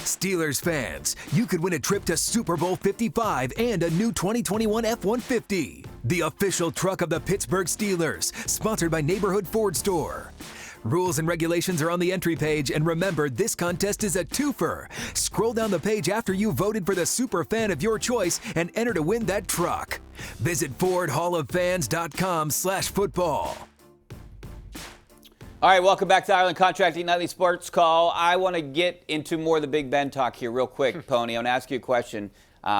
Steelers fans, you could win a trip to Super Bowl 55 and a new 2021 F-150. The official truck of the Pittsburgh Steelers, sponsored by Neighborhood Ford Store. Rules and regulations are on the entry page, and remember, this contest is a twofer. Scroll down the page after you voted for the super fan of your choice and enter to win that truck. Visit FordHallOfFans.com/football. All right, welcome back to Ireland Contracting Nightly Sports Call. I want to get into more of the Big Ben talk here real quick, Pony. I want to ask you a question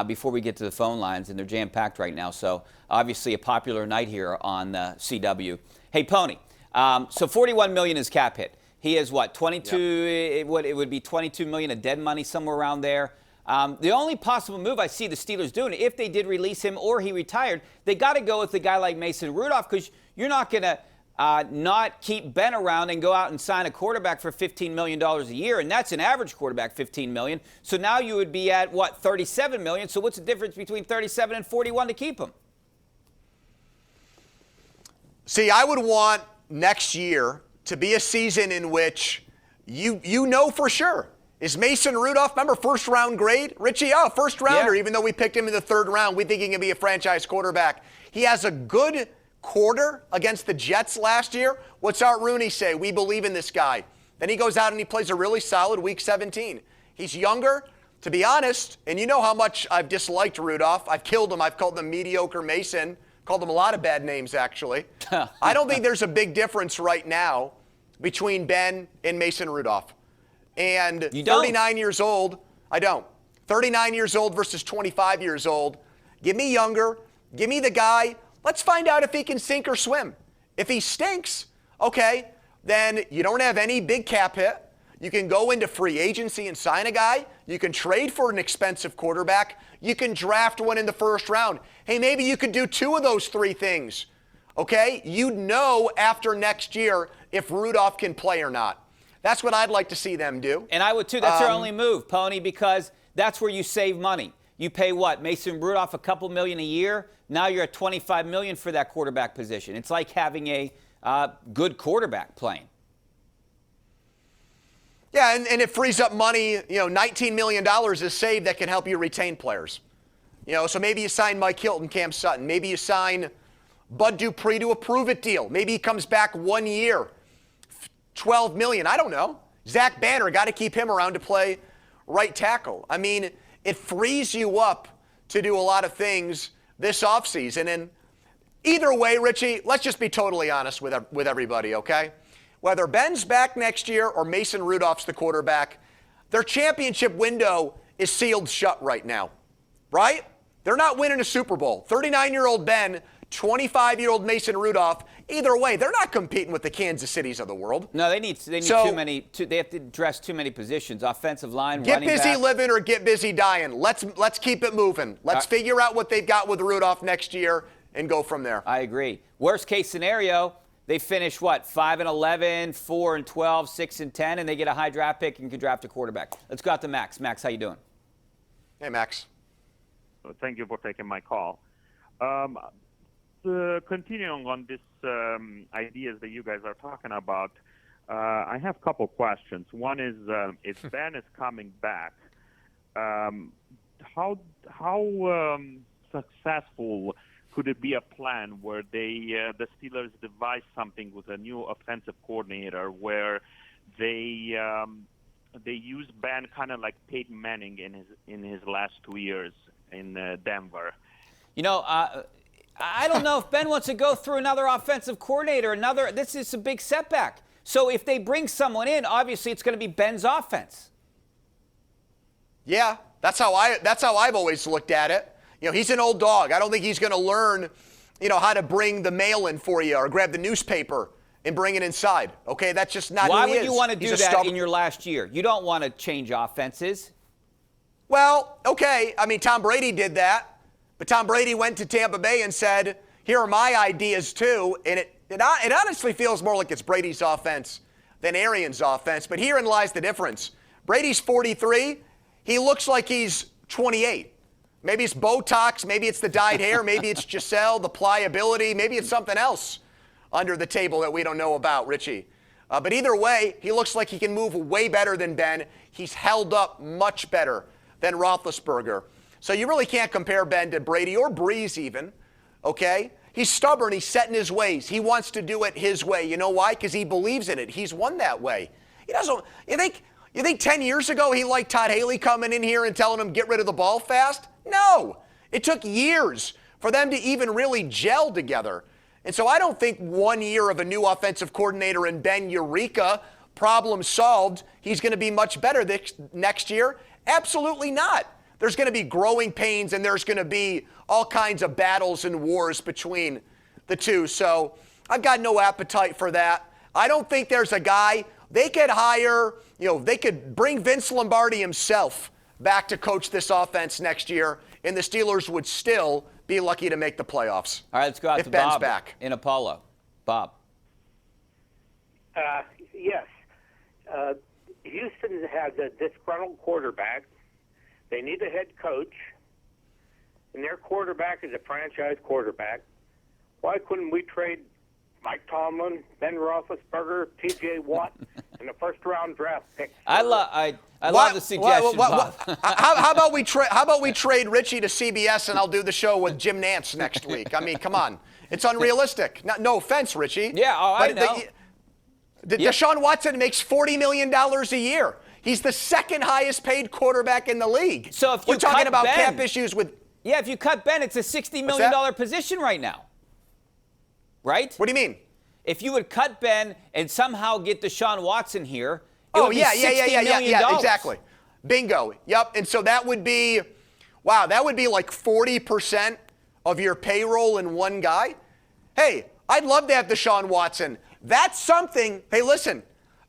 before we get to the phone lines, and they're jam-packed right now, so obviously a popular night here on CW. Hey, Pony, so $41 million is cap hit. He has what, 22, yep. It would be $22 million of dead money, somewhere around there. The only possible move I see the Steelers doing, if they did release him or he retired, they got to go with a guy like Mason Rudolph, because you're not going to not keep Ben around and go out and sign a quarterback for $15 million a year, and that's an average quarterback, $15 million. So now you would be at, what, $37 million? So what's the difference between 37 and 41 to keep him? See, I would want next year to be a season in which you know for sure. Is Mason Rudolph, remember first-round grade? Richie, first rounder, even though we picked him in the third round. We think he can be a franchise quarterback. He has a good quarter against the Jets last year. What's Art Rooney say? We believe in this guy. Then he goes out and he plays a really solid Week 17. He's younger, to be honest, and you know how much I've disliked Rudolph. I've killed him. I've called him mediocre Mason. Called him a lot of bad names, actually. I don't think there's a big difference right now between Ben and Mason Rudolph. And 39 years old, I don't. 39 years old versus 25 years old. Give me younger. Give me the guy. Let's find out if he can sink or swim. If he stinks, okay, then you don't have any big cap hit. You can go into free agency and sign a guy. You can trade for an expensive quarterback. You can draft one in the first round. Hey, maybe you could do two of those three things, okay? You'd know after next year if Rudolph can play or not. That's what I'd like to see them do. And I would too. That's your only move, Pony, because that's where you save money. You pay what? Mason Rudolph a couple million a year. Now you're at $25 million for that quarterback position. It's like having a good quarterback playing. Yeah, and it frees up money. $19 million is saved that can help you retain players. So maybe you sign Mike Hilton, Cam Sutton. Maybe you sign Bud Dupree to a prove-it deal. Maybe he comes back 1 year, $12 million. I don't know. Zach Banner, got to keep him around to play right tackle. I mean, it frees you up to do a lot of things this offseason. And either way, Richie, let's just be totally honest with everybody, okay? Whether Ben's back next year or Mason Rudolph's the quarterback, their championship window is sealed shut right now, right? They're not winning a Super Bowl. 39-year-old Ben, 25-year-old Mason Rudolph, either way, they're not competing with the Kansas Cities of the world. No, they need too many. They have to address too many positions. Offensive line, running back. Get busy living or get busy dying. Let's keep it moving. Let's figure out what they've got with Rudolph next year and go from there. I agree. Worst case scenario, they finish what, 5-11, 4-12, 6-10, and they get a high draft pick and can draft a quarterback. Let's go out to Max. Max, how you doing? Hey, Max. Thank you for taking my call. Continuing on this ideas that you guys are talking about, I have a couple questions. One is, if Ben is coming back, how successful could it be a plan where the Steelers devise something with a new offensive coordinator where they use Ben kind of like Peyton Manning in his last 2 years in Denver? I don't know if Ben wants to go through another offensive coordinator. This is a big setback. So if they bring someone in, obviously it's going to be Ben's offense. Yeah, that's how I've always looked at it. He's an old dog. I don't think he's going to learn, how to bring the mail in for you or grab the newspaper and bring it inside. Okay, that's just not who he is. Why would you want to do that in your last year? You don't want to change offenses. Well, okay. I mean, Tom Brady did that. But Tom Brady went to Tampa Bay and said, here are my ideas too. And it honestly feels more like it's Brady's offense than Arians' offense. But herein lies the difference. Brady's 43. He looks like he's 28. Maybe it's Botox. Maybe it's the dyed hair. Maybe it's Giselle, the pliability. Maybe it's something else under the table that we don't know about, Richie. But either way, he looks like he can move way better than Ben. He's held up much better than Roethlisberger. So you really can't compare Ben to Brady or Breeze even, okay? He's stubborn. He's set in his ways. He wants to do it his way. You know why? Because he believes in it. He's won that way. He doesn't. You think 10 years ago he liked Todd Haley coming in here and telling him get rid of the ball fast? No. It took years for them to even really gel together. And so I don't think 1 year of a new offensive coordinator and Ben Eureka, problem solved, he's going to be much better next year. Absolutely not. There's going to be growing pains and there's going to be all kinds of battles and wars between the two. So I've got no appetite for that. I don't think there's a guy they could hire, they could bring Vince Lombardi himself back to coach this offense next year, and the Steelers would still be lucky to make the playoffs. All right, let's go out if to Ben's Bob back. in Apollo. Bob. Yes. Houston has a disgruntled quarterback. They need a head coach, and their quarterback is a franchise quarterback. Why couldn't we trade Mike Tomlin, Ben Roethlisberger, T.J. Watt, and a first-round draft pick? I love the suggestion, Bob. How about we trade Richie to CBS and I'll do the show with Jim Nantz next week? I mean, come on. It's unrealistic. No offense, Richie. Yeah, I know. Deshaun Watson makes $40 million a year. He's the second highest paid quarterback in the league. So if we're talking about cap issues with. Yeah, if you cut Ben, it's a $60 million position right now. Right? What do you mean? If you would cut Ben and somehow get Deshaun Watson here, it would be $60 million. Exactly. Bingo. Yep. And so that would be, that would be like 40% of your payroll in one guy. Hey, I'd love to have Deshaun Watson. That's something, hey, listen,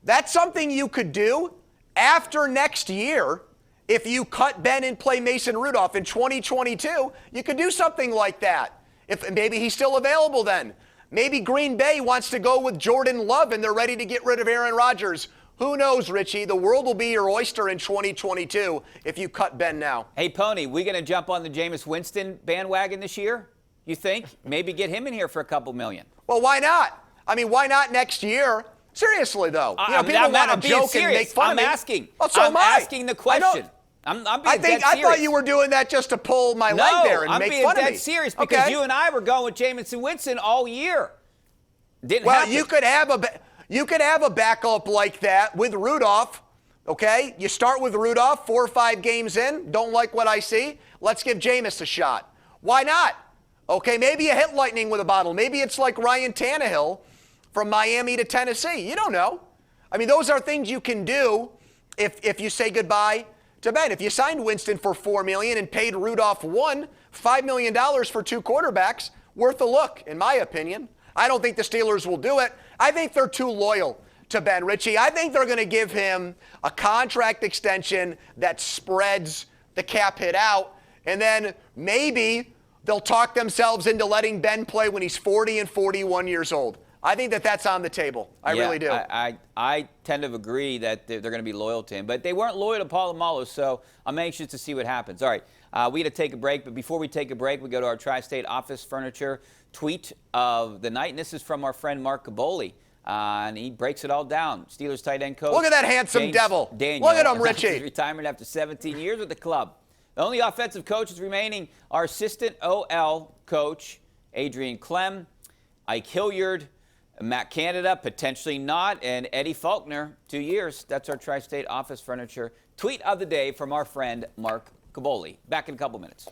that's something you could do after next year. If you cut Ben and play Mason Rudolph in 2022, you could do something like that. If maybe he's still available then. Maybe Green Bay wants to go with Jordan Love and they're ready to get rid of Aaron Rodgers. Who knows, Richie? The world will be your oyster in 2022 if you cut Ben now. Hey, Pony, we going to jump on the Jameis Winston bandwagon this year? You think? Maybe get him in here for a couple million. Well, why not? I mean, why not next year? Seriously, though. People want to joke and make fun of me. I'm asking. Well, so I'm asking the question. I'm being dead serious. I thought you were doing that just to pull my leg there and make fun of me. I'm being dead serious because you and I were going with Jameis Winston all year. Didn't happen. You could have a backup like that with Rudolph. Okay, you start with Rudolph 4 or 5 games in. Don't like what I see. Let's give Jameis a shot. Why not? Okay, maybe you hit lightning with a bottle. Maybe it's like Ryan Tannehill from Miami to Tennessee. You don't know. I mean, those are things you can do if you say goodbye to Ben. If you signed Winston for $4 million and paid Rudolph $5 million for 2 quarterbacks, worth a look, in my opinion. I don't think the Steelers will do it. I think they're too loyal to Ben, Richie. I think they're going to give him a contract extension that spreads the cap hit out, and then maybe they'll talk themselves into letting Ben play when he's 40 and 41 years old. I think that's on the table. I really do. I tend to agree that they're going to be loyal to him. But they weren't loyal to Polamalu, so I'm anxious to see what happens. All right, we got to take a break. But before we take a break, we go to our Tri-State Office Furniture tweet of the night. And this is from our friend Mark Caboli. And he breaks it all down. Steelers tight end coach. Look at that handsome devil. Daniel, look at him, Richie. His retirement after 17 years with the club. The only offensive coaches remaining are assistant OL coach Adrian Clem, Ike Hilliard, Matt Canada, potentially not, and Eddie Faulkner, 2 years. That's our Tri-State Office Furniture tweet of the day from our friend Mark Caboli. Back in a couple minutes.